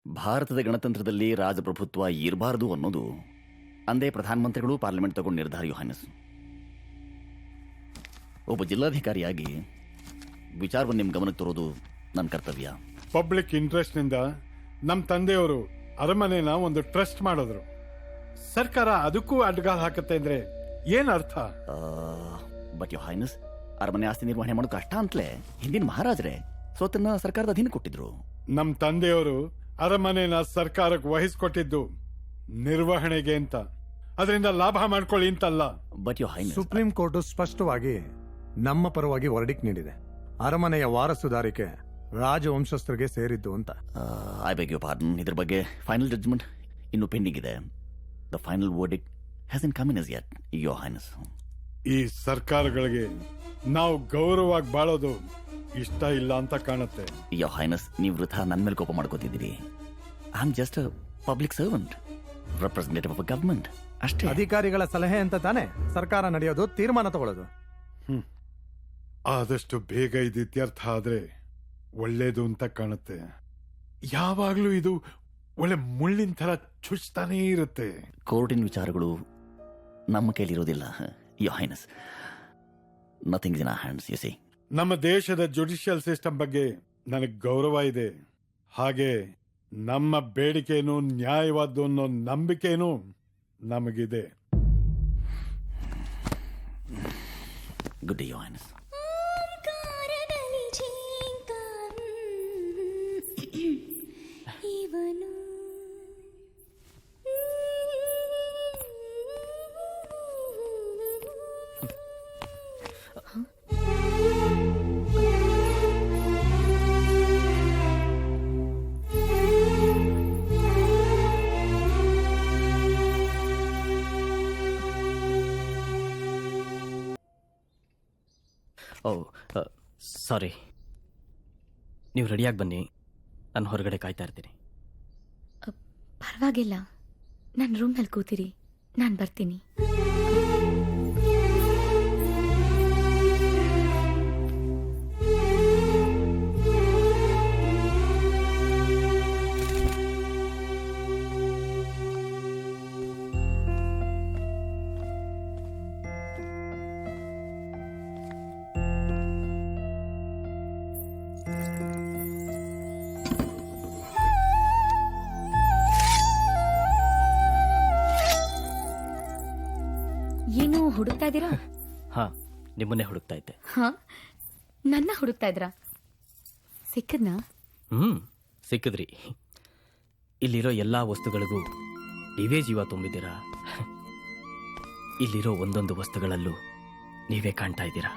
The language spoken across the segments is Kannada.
ಭಾರತದ ಗಣತಂತ್ರದಲ್ಲಿ ರಾಜಪ್ರಭುತ್ವ ಇರಬಾರದು ಅನ್ನೋದು ಅಂದೇ ಪ್ರಧಾನಮಂತ್ರಿಗಳು ಪಾರ್ಲಿಮೆಂಟ್ ತಗೊಂಡ ನಿರ್ಧಾರ ಯೋಹಾನಸ್. ಒಬ್ಬ ಜಿಲ್ಲಾಧಿಕಾರಿಯಾಗಿ ವಿಚಾರವನ್ನು ನಿಮ್ಮ ಗಮನಕ್ಕೆ ತರೋದು ನನ್ನ ಕರ್ತವ್ಯ. ಪಬ್ಲಿಕ್ ಇಂಟ್ರೆಸ್ಟ್ ನಿಂದ ನಮ್ಮ ತಂದೆಯವರು ಅರಮನೆನ ಒಂದು ಟ್ರಸ್ಟ್ ಮಾಡಿದ್ರು. ಸರ್ಕಾರ ಅದಕ್ಕೂ ಅಡ್ಗಾಲ ಹಾಕತ್ತೆ ಅಂದ್ರೆ ಏನ್ ಅರ್ಥ? ಬಟ್ ಯೋಹಾನಸ್, ಅರಮನೆ ಆಸ್ತಿ ನಿರ್ವಹಣೆ ಮಾಡೋದು ಕಷ್ಟ ಅಂತಲೇ ಹಿಂದಿನ ಮಹಾರಾಜರೇ ಸ್ವತ್ತನ್ನ ಸರ್ಕಾರದ ಅಧೀನ ಕೊಟ್ಟಿದ್ರು. ನಮ್ಮ ತಂದೆಯವರು ಅರಮನೆನ ಸರ್ಕಾರಕ್ಕೆ ವಹಿಸ್ಕೊಟ್ಟಿದ್ದು ನಿರ್ವಹಣೆಗೆ ಅಂತ, ಅದರಿಂದ ಲಾಭ ಮಾಡ್ಕೊಳ್ಳಿ ಅಂತಲ್ಲ. ಬಟ್ ಯೋಹಾನಸ್, ಸುಪ್ರೀಂ ಕೋರ್ಟ್ ಸ್ಪಷ್ಟವಾಗಿ ನಮ್ಮ ಪರವಾಗಿ ವರ್ಡಿಕ್ ನೀಡಿದೆ. ಅರಮನೆಯ ವಾರಸುದಾರಿಕೆ ರಾಜವಂಶಸ್ಥರಿಗೆ ಸೇರಿದ್ದು ಅಂತ. ಐ ಬೆಗ್ ಯು ಪಾರ್ಡನ್, ಇದ್ರ ಬಗ್ಗೆ ಫೈನಲ್ ಜಡ್ಜ್ಮೆಂಟ್ ಇನ್ನು ಪೆಂಡಿಂಗ್ ಇದೆ. The final verdict hasn't come in yet, Yohanas. ಈ ಸರ್ಕಾರಗಳಿಗೆ ನಾವು ಗೌರವವಾಗಿ ಬಾಳೋದು ಇಷ್ಟ ಇಲ್ಲ ಅಂತ ಕಾಣುತ್ತೆ. ಯೋಹಾನಸ್, ನೀವು ವೃಥಾ ನನ್ನ ಮೇಲೆ ಕೋಪ ಮಾಡ್ಕೋತಿದ್ದೀರಿ. I am just a public servant, representative of a government ಅಷ್ಟೇ. ಅಧಿಕಾರಿಗಳ ಸಲಹೆ ಅಂತ ತಾನೇ ಸರ್ಕಾರ ನಡೆಯೋದು, ತೀರ್ಮಾನ ತಗೊಳ್ಳೋದು. ಆದಷ್ಟು ಬೇಗ ಇದು ಇತ್ಯರ್ಥ ಆದ್ರೆ ಒಳ್ಳೇದು ಅಂತ ಕಾಣುತ್ತೆ. ಯಾವಾಗ್ಲೂ ಇದು ಒಳ್ಳೆ ಮುಳ್ಳಿನ ತರ ಚುಚ್ತಾನೇ ಇರುತ್ತೆ. ಕೋರ್ಟಿನ ವಿಚಾರಗಳು ನಮ್ಮ ಕೈಲಿರೋದಿಲ್ಲ Yohanas. Nothing is in our hands, you see. ನಮ್ಮ ದೇಶದ ಜುಡಿಷಿಯಲ್ ಸಿಸ್ಟಮ್ ಬಗ್ಗೆ ನನಗೆ ಗೌರವ ಇದೆ. ಹಾಗೆ ನಮ್ಮ ಬೇಡಿಕೆನೂ ನ್ಯಾಯವಾದ್ದು ಅನ್ನೋ ನಂಬಿಕೆನೂ ನಮಗಿದೆ. Good day ಯೋಹಾನಸ್. ಸಾರಿ, ನೀವು ರೆಡಿಯಾಗಿ ಬನ್ನಿ, ನಾನು ಹೊರಗಡೆ ಕಾಯ್ತಾ ಇರ್ತೀನಿ. ಪರವಾಗಿಲ್ಲ, ನನ್ನ ರೂಮ್ನಲ್ಲಿ ಕೂತಿರಿ, ನಾನು ಬರ್ತೀನಿ. ಏನು ಹುಡುಕ್ತಾ ಇದ್ದೀರಾ? ಹಾ, ನಿಮ್ಮನ್ನೇ ಹುಡುಕ್ತಾ ಇದ್ದೆ. ಹಾ, ನನ್ನ ಹುಡುಕ್ತಾ ಇದ್ರಾ? ಸಿಕ್ಕದ್ನಾ? ಸಿಕ್ಕಿದ್ರಿ. ಇಲ್ಲಿರೋ ಎಲ್ಲಾ ವಸ್ತುಗಳಿಗೂ ನೀವೇ ಜೀವ ತುಂಬಿದ್ದೀರಾ. ಇಲ್ಲಿರೋ ಒಂದೊಂದು ವಸ್ತುಗಳಲ್ಲೂ ನೀವೇ ಕಾಣ್ತಾ ಇದ್ದೀರಾ.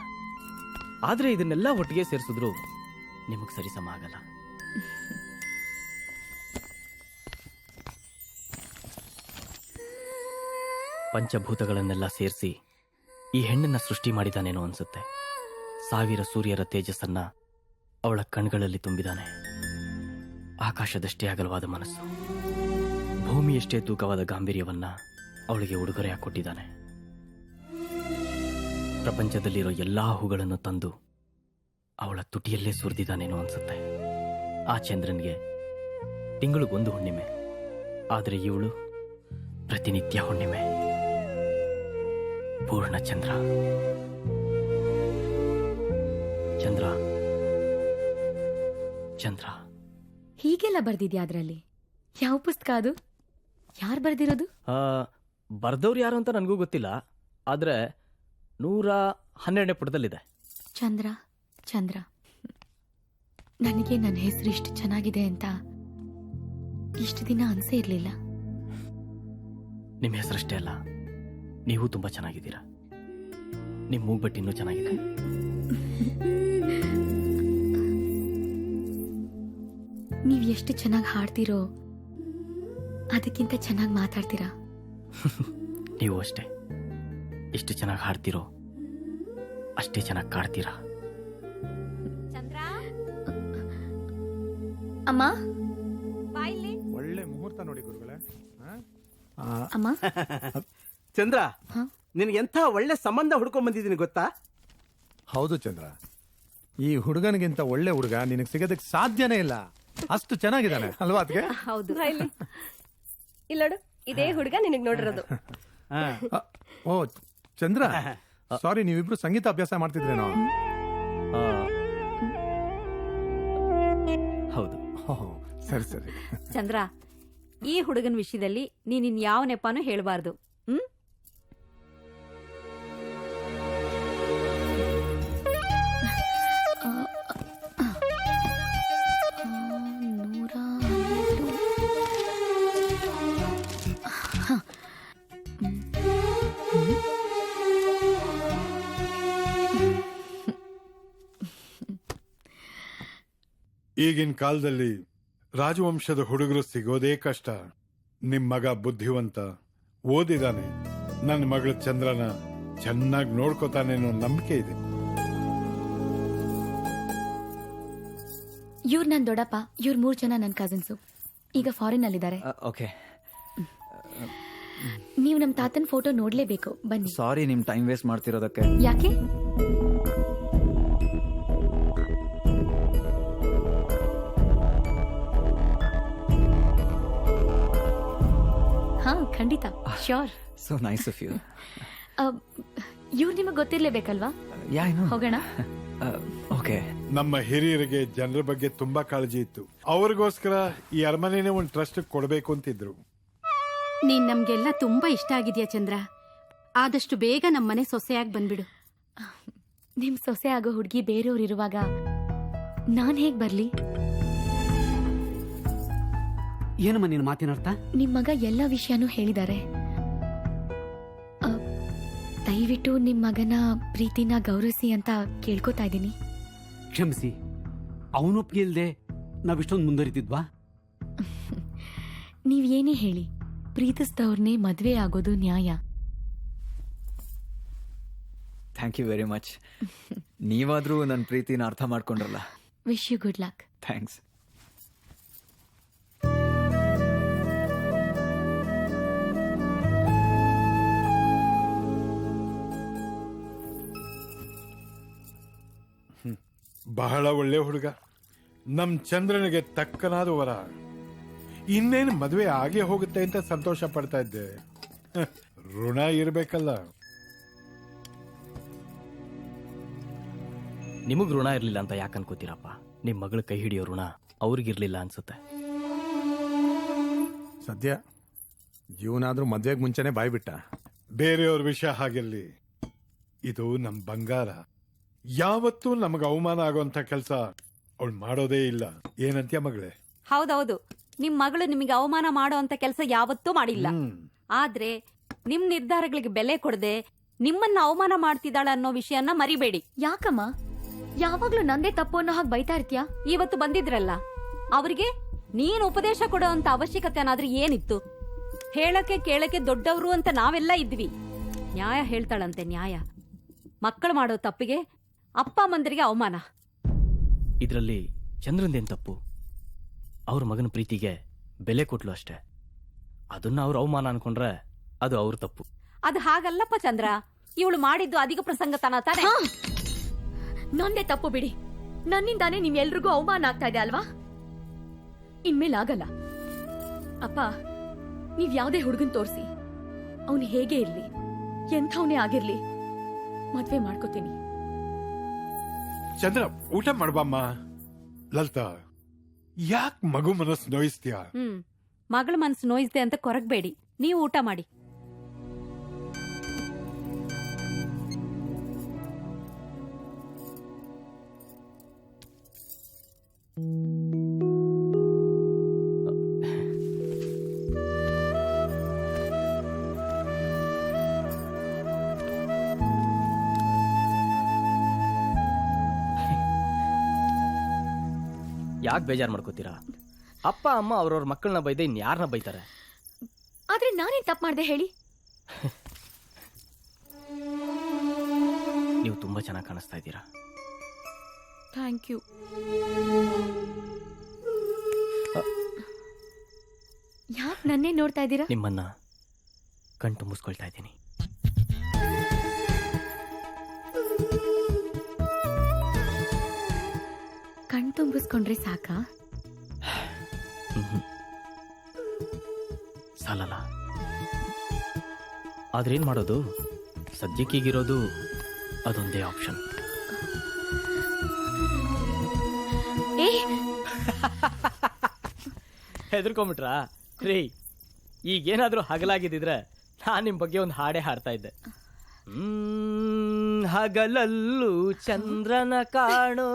ಆದ್ರೆ ಇದನ್ನೆಲ್ಲ ಒಟ್ಟಿಗೆ ಸೇರಿಸಿದ್ರು ನಿಮಗ್ ಸರಿಸಮ ಆಗಲ್ಲ. ಪಂಚಭೂತಗಳನ್ನೆಲ್ಲ ಸೇರಿಸಿ ಈ ಹೆಣ್ಣನ್ನ ಸೃಷ್ಟಿ ಮಾಡಿದಾನೇನೋ ಅನ್ಸುತ್ತೆ. 1000 ಸೂರ್ಯರ ತೇಜಸ್ಸನ್ನ ಅವಳ ಕಣ್ಗಳಲ್ಲಿ ತುಂಬಿದಾನೆ. ಆಕಾಶದಷ್ಟೇ ಅಗಲವಾದ ಮನಸ್ಸು, ಭೂಮಿಯಷ್ಟೇ ತೂಕವಾದ ಗಾಂಭೀರ್ಯವನ್ನ ಅವಳಿಗೆ ಉಡುಗೊರೆಯಾಗಿ ಕೊಟ್ಟಿದ್ದಾನೆ. ಪ್ರಪಂಚದಲ್ಲಿರೋ ಎಲ್ಲಾ ಹೂಗಳನ್ನು ತಂದು ಅವಳ ತುಟಿಯಲ್ಲೇ ಸುರಿದಿದ್ದಾನೇನೋ ಅನ್ಸುತ್ತೆ. ಆ ಚಂದ್ರನ್ಗೆ ತಿಂಗಳಿಗೊಂದು ಹುಣ್ಣಿಮೆ, ಆದರೆ ಇವಳು ಪ್ರತಿನಿತ್ಯ ಹುಣ್ಣಿಮೆ. ಪೂರ್ಣ ಚಂದ್ರ. ಚಂದ್ರ ಚಂದ್ರ. ಹೀಗೆಲ್ಲ ಬರ್ದಿದ್ಯಾ ಅದ್ರಲ್ಲಿ? ಯಾವ ಪುಸ್ತಕ ಅದು? ಯಾರು ಬರ್ದಿರೋದು? ಬರ್ದವ್ರು ಯಾರು ಅಂತ ನನಗೂ ಗೊತ್ತಿಲ್ಲ, ಆದ್ರೆ 112ನೇ ಪುಟದಲ್ಲಿದೆ. ಚಂದ್ರ ಚಂದ್ರ. ನನಗೆ ನನ್ನ ಹೆಸರು ಇಷ್ಟು ಚೆನ್ನಾಗಿದೆ ಅಂತ ಇಷ್ಟು ದಿನ ಅನ್ಸೇ ಇರ್ಲಿಲ್ಲ. ನಿಮ್ಮ ಹೆಸರಷ್ಟೇ ಅಲ್ಲ, ನೀವು ತುಂಬಾ ಚೆನ್ನಾಗಿದ್ದೀರಾ. ನಿಮ್ಮ ಮೂಗ್ಬಟ್ಟು ಇನ್ನೂ ಚೆನ್ನಾಗಿದೆ. ನೀವು ಎಷ್ಟು ಚೆನ್ನಾಗಿ ಹಾಡ್ತೀರೋ ಅದಕ್ಕಿಂತ ಚೆನ್ನಾಗಿ ಮಾತಾಡ್ತೀರಾ. ನೀವು ಅಷ್ಟೇ, ಎಷ್ಟು ಚೆನ್ನಾಗಿ ಹಾಡ್ತೀರೋ ಅಷ್ಟೇ ಚೆನ್ನಾಗಿ ಕಾಡ್ತೀರಾ. ಅಮ್ಮ, ಒಳ್ಳೆ ಮುಹೂರ್ತ ನೋಡಿ ಗುರುಗಳೇ. ಅಮ್ಮ. ಚಂದ್ರ, ಹ? ನಿನಗೆಂಥ ಒಳ್ಳೆ ಸಂಬಂಧ ಹುಡ್ಕೊಂಡ್ ಬಂದಿದ್ದೀನಿ ಗೊತ್ತಾ? ಹೌದು ಚಂದ್ರ, ಈ ಹುಡುಗನಿಗಿಂತ ಒಳ್ಳೆ ಹುಡುಗ ನಿನಗೆ ಸಿಗೋದಕ್ಕೆ ಸಾಧ್ಯನೇ ಇಲ್ಲ. ಅಷ್ಟು ಚೆನ್ನಾಗಿದ್ದಾನೆ ಅಲ್ವಾ ಅದಕ್ಕೆ? ಹೌದು ಇಲ್ಲೋಡು ಇದೇ ಹುಡುಗ ನಿನಗ್ ನೋಡಿರೋದು. ಓ ಚಂದ್ರ, ಸಾರಿ, ನೀವಿಬ್ರು ಸಂಗೀತ ಅಭ್ಯಾಸ ಮಾಡ್ತಿದ್ರೇನೋ? ಹೌದು. ಸರಿ ಸರಿ. ಚಂದ್ರ, ಈ ಹುಡುಗನ ವಿಷಯದಲ್ಲಿ ನೀನ್ ಯಾವ ನೆಪಾನು ಹೇಳ್ಬಾರ್ದು. ಈಗಿನ ಕಾಲದಲ್ಲಿ ರಾಜವಂಶದ ಹುಡುಗರು ಸಿಗೋದೇ ಕಷ್ಟ. ನಿಮ್ ಮಗ ಬುದ್ಧಿವಂತ, ಓದಿದಾನೆ. ನನ್ನ ಮಗಳು ಚಂದ್ರನ ಚೆನ್ನಾಗಿ ನೋಡ್ಕೋತಾನೆ ಅನ್ನೋ ನಂಬಿಕೆ ಇದೆ. ಇವ್ರು ನನ್ ದೊಡ್ಡಪ್ಪ, ಇವ್ರು 3 ಜನ ನನ್ನ ಕಸಿನ್ಸು. ಈಗ ಫಾರಿನ್ ಅಲ್ಲಿದ್ದಾರೆ. ಓಕೆ. ನೀವು ನಮ್ ತಾತನ್ ಫೋಟೋ ನೋಡ್ಲೇಬೇಕು, ಬನ್ನಿ. ಸಾರಿ ನಿಮ್ ಟೈಮ್ ವೇಸ್ಟ್ ಮಾಡ್ತಿರೋದಕ್ಕೆ. ಯಾಕೆ? ಹಾ, ಖಂಡಿತ, sure. So nice of you. ಇವ್ರು ನಿಮಗ್ ಗೊತ್ತಿರ್ಲೇಬೇಕಲ್ವಾ? Ya I know. ಹೋಗೋಣ. ಓಕೆ. ನಮ್ಮ ಹಿರಿಯರಿಗೆ ಜನರ ಬಗ್ಗೆ ತುಂಬಾ ಕಾಳಜಿ ಇತ್ತು. ಅವ್ರಿಗೋಸ್ಕರ ಈ ಅರಮನೆನೇ ಒಂದು ಟ್ರಸ್ಟ್ ಕೊಡಬೇಕು ಅಂತಿದ್ರು. ನೀನ್ ನಮ್ಗೆಲ್ಲ ತುಂಬಾ ಇಷ್ಟ ಆಗಿದ್ಯಾ ಚಂದ್ರ. ಆದಷ್ಟು ಬೇಗ ನಮ್ಮನೆ ಸೊಸೆಯಾಗಿ ಬಂದ್ಬಿಡು. ನಿಮ್ ಸೊಸೆ ಆಗೋ ಹುಡುಗಿ ಬೇರೆಯವ್ರು ಇರುವಾಗ ನಾನ್ ಹೇಗ್ ಬರ್ಲಿ? ಏನಮ್ಮ ನಿನ್ನ ಮಾತಿನ ಅರ್ಥ? ನಿಮ್ ಮಗ ಎಲ್ಲ ವಿಷಯನೂ ಹೇಳಿದ್ದಾರೆ. ದಯವಿಟ್ಟು ನಿಮ್ ಮಗನ ಪ್ರೀತಿನ ಗೌರವಿಸಿ ಅಂತ ಕೇಳ್ಕೊತಾ ಇದ್ದೀನಿ. ಕ್ಷಮಿಸಿ, ಅವನೊಪ್ಪಿಗೆ ಇಲ್ದೆ ನಾವಿಷ್ಟೊಂದು ಮುಂದುವರಿತಿದ್ವಾ? ನೀವ್ ಏನೇ ಹೇಳಿ, ಪ್ರೀತಿಸಿದವ್ರನ್ನೇ ಮದ್ವೆ ಆಗೋದು ನ್ಯಾಯ. Thank you very much. ನೀವಾದ್ರೂ ನನ್ನ ಪ್ರೀತಿನ ಅರ್ಥ ಮಾಡ್ಕೊಂಡ್ರಲ್ಲ. Wish you good luck. Thanks. ಬಹಳ ಒಳ್ಳೆ ಹುಡುಗ, ನಮ್ ಚಂದ್ರನಿಗೆ ತಕ್ಕನಾದ ವರ. ಇನ್ನೇನು ಮದುವೆ ಆಗೇ ಹೋಗುತ್ತೆ ಅಂತ ಸಂತೋಷ ಪಡ್ತಾ ಇದ್ದೆ. ಋಣ ಇರ್ಬೇಕಲ್ಲ. ನಿಮಗ್ ಋಣ ಇರ್ಲಿಲ್ಲ ಅಂತ ಯಾಕೆ ಅನ್ಕೋತೀರಪ್ಪ? ನಿಮ್ ಮಗಳ ಕೈ ಹಿಡಿಯೋ ಋಣ ಅವ್ರಿಗಿರ್ಲಿಲ್ಲ ಅನ್ಸುತ್ತೆ. ಸದ್ಯ ಇವನಾದ್ರೂ ಮದ್ವೆಗೆ ಮುಂಚೆನೆ ಬಾಯ್ಬಿಟ್ಟ. ಬೇರೆಯವ್ರ ವಿಷಯ ಹಾಗಿರ್ಲಿ, ಇದು ನಮ್ ಬಂಗಾರ. ಯಾವತ್ತೂ ನಮಗ ಅವಮಾನ ಆಗೋಂತ ಕೆಲಸ ಅವಳು ಮಾಡೋದೇ ಇಲ್ಲ. ಏನಂತ್ಯ ಮಗಳೇ? ಹೌದೌದು, ನಿಮ್ ಮಗಳು ನಿಮಗೆ ಅವಮಾನ ಮಾಡೋ ಅಂತ ಕೆಲಸ ಯಾವತ್ತೂ ಮಾಡಿಲ್ಲ. ಆದ್ರೆ ನಿಮ್ ನಿರ್ಧಾರಗಳಿಗೆ ಬೆಲೆ ಕೊಡದೆ ನಿಮ್ಮನ್ನ ಅವಮಾನ ಮಾಡ್ತಿದ್ದಾಳೆ ಅನ್ನೋ ವಿಷಯನ ಮರಿಬೇಡಿ. ಯಾಕಮ್ಮ ಯಾವಾಗ್ಲೂ ನಂದೇ ತಪ್ಪು ಅನ್ನೋ ಹಾಗೆ ಬೈತಾ ಇರ್ತೀಯ? ಇವತ್ತು ಬಂದಿದ್ರಲ್ಲ, ಅವ್ರಿಗೆ ನೀನ್ ಉಪದೇಶ ಕೊಡೋ ಅಂತ ಅವಶ್ಯಕತೆ ಏನಾದ್ರೂ ಏನಿತ್ತು? ಹೇಳಕ್ಕೆ ಕೇಳಕ್ಕೆ ದೊಡ್ಡವರು ಅಂತ ನಾವೆಲ್ಲ ಇದ್ವಿ. ನ್ಯಾಯ ಹೇಳ್ತಾಳಂತೆ, ನ್ಯಾಯ. ಮಕ್ಕಳು ಮಾಡೋ ತಪ್ಪಿಗೆ ಅಪ್ಪ ಅಮ್ಮಂದರಿಗೆ ಅವಮಾನ. ಇದರಲ್ಲಿ ಚಂದ್ರಂದೇನ್ ತಪ್ಪು? ಅವ್ರ ಮಗನ ಪ್ರೀತಿಗೆ ಬೆಲೆ ಕೊಟ್ಲು ಅಷ್ಟೇ. ಅದನ್ನ ಅವ್ರ ಅವಮಾನ ಅನ್ಕೊಂಡ್ರೆ ಅದು ಅವ್ರ ತಪ್ಪು. ಅದು ಹಾಗಲ್ಲಪ್ಪ ಚಂದ್ರ. ಇವಳು ಮಾಡಿದ್ದು ಅಧಿಕ ಪ್ರಸಂಗತನ ತಾನೆ. ನಂದೇ ತಪ್ಪು ಬಿಡಿ. ನನ್ನಿಂದಾನೇ ನಿಮ್ಗೆಲ್ರಿಗೂ ಅವಮಾನ ಆಗ್ತಾ ಇದೆ ಅಲ್ವಾ? ಇನ್ಮೇಲೆ ಆಗಲ್ಲ. ಅಪ್ಪ, ನೀವ್ ಯಾವ್ದೇ ಹುಡುಗನ್ ತೋರಿಸಿ, ಅವನು ಹೇಗೆ ಇರ್ಲಿ, ಎಂಥವನೇ ಆಗಿರ್ಲಿ, ಮದ್ವೆ ಮಾಡ್ಕೋತೀನಿ. ಚಂದ್ರ, ಊಟ ಮಾಡ್ಬಮ್ಮ. ಲಲಿತಾ, ಯಾಕೆ ಮಗು ಮನಸ್ಸು ನೋಯಿಸ್ತೀಯ? ಮಗಳ ಮನಸ್ಸು ನೋಯಿಸ್ದೆ ಅಂತ ಕೊರಗಬೇಡಿ. ನೀವು ಊಟ ಮಾಡಿ. ಯಾಕೆ ಬೇಜಾರು ಮಾಡ್ಕೋತೀರಾ? ಅಪ್ಪ ಅಮ್ಮ ಅವ್ರವ್ರ ಮಕ್ಕಳನ್ನ ಬೈದೆ ಇನ್ಯಾರನ್ನ ಬೈತಾರೆ? ಆದ್ರೆ ನಾನೇನ್ ತಪ್ಪು ಮಾಡ್ದೆ ಹೇಳಿ? ನೀವು ತುಂಬಾ ಚೆನ್ನಾಗಿ ಕಾಣಿಸ್ತಾ ಇದ್ದೀರಾ. Thank you. ಯಾಕೆ ನನ್ನೇ ನೋಡ್ತಾ ಇದ್ದೀರಾ? ನಿಮ್ಮನ್ನ ಕಣ್ ತುಂಬಿಸ್ಕೊಳ್ತಾ ಇದ್ದೀನಿ. ಕಣ್ ತುಂಬಿಸ್ಕೊಂಡ್ರೆ ಸಾಕಾ? ಸಾಲಲ್ಲ. ಆದ್ರೇನ್ ಮಾಡೋದು, ಸದ್ಯಕ್ಕೀಗಿರೋದು ಅದೊಂದೇ ಆಪ್ಷನ್. ಏ ಹೆದರ್ಕೊಂಬಿಟ್ರಾ ರೀ? ಈಗೇನಾದ್ರೂ ಹಗಲಾಗಿದ್ದಿದ್ರೆ ನಾನ್ ನಿಮ್ ಬಗ್ಗೆ ಒಂದು ಹಾಡೇ ಹಾಡ್ತಾ ಇದ್ದೆ. ಹಗಲಲ್ಲೂ ಚಂದ್ರನ ಕಾಣೋ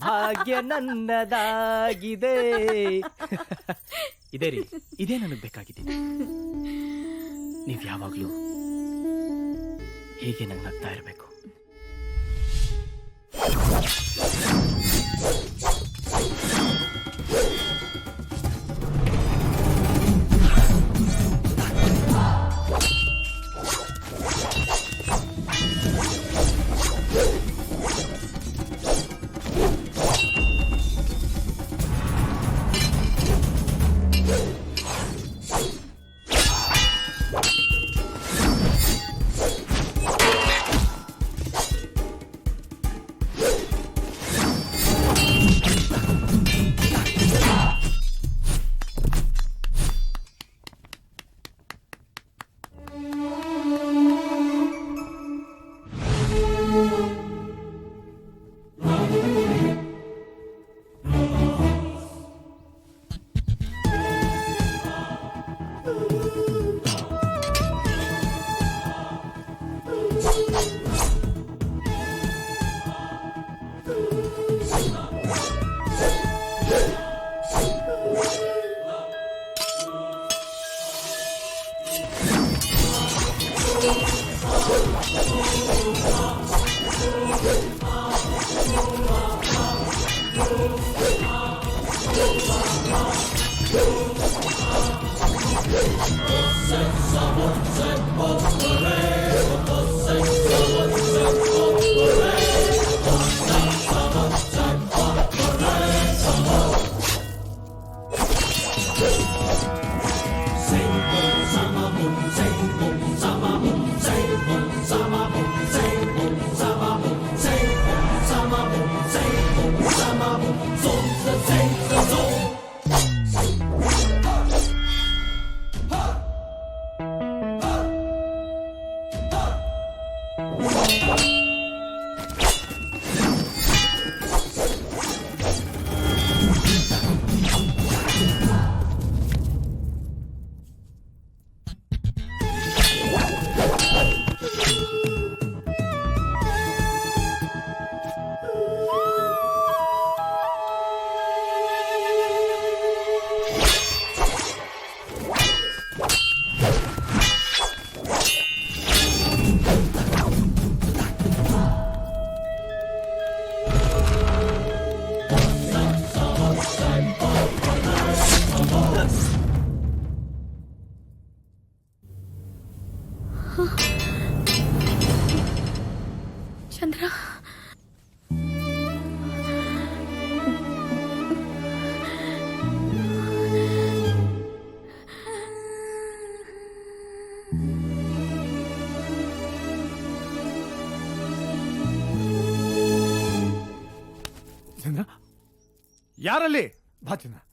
ಭಾಗ್ಯ ನನ್ನದಾಗಿದೆ. ಇದೇ ರೀ, ಇದೇ ನನಗ್ ಬೇಕಾಗಿದೆ. ನೀವ್ ಯಾವಾಗ್ಲೂ ಹೀಗೆ ನಂಗೆ ನಗ್ತಾ ಇರಬೇಕು. ಚಂದ್ರ, ಚಂದ್ರ, ಯಾರಲ್ಲಿ? ಬಾ ಚಂದ್ರ.